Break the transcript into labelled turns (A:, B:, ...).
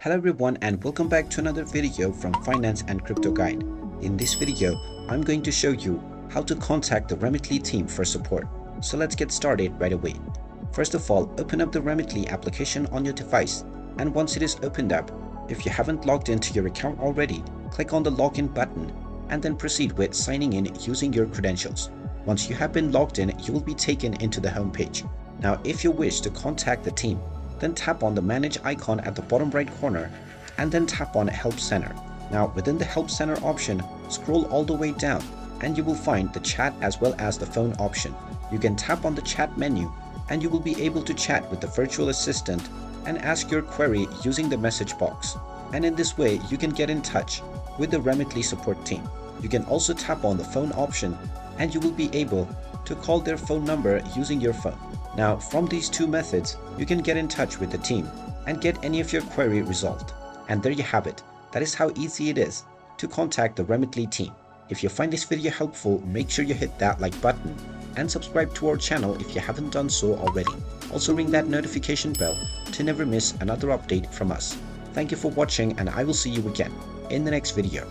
A: Hello everyone and welcome back to another video from Finance and Crypto Guide. In this video, I'm going to show you how to contact the Remitly team for support. So let's get started right away. First of all, open up the Remitly application on your device, and once it is opened up, if you haven't logged into your account already, click on the login button and then proceed with signing in using your credentials. Once you have been logged in, you will be taken into the home page. Now, if you wish to contact the team, then tap on the Manage icon at the bottom right corner and then tap on Help Center. Now, within the Help Center option, scroll all the way down and you will find the chat as well as the phone option. You can tap on the chat menu and you will be able to chat with the virtual assistant and ask your query using the message box. And in this way, you can get in touch with the Remitly support team. You can also tap on the phone option and you will be able to call their phone number using your phone. Now, from these two methods, you can get in touch with the team and get any of your query resolved. And there you have it. That is how easy it is to contact the Remitly team. If you find this video helpful, make sure you hit that like button and subscribe to our channel if you haven't done so already. Also ring that notification bell to never miss another update from us. Thank you for watching and I will see you again in the next video.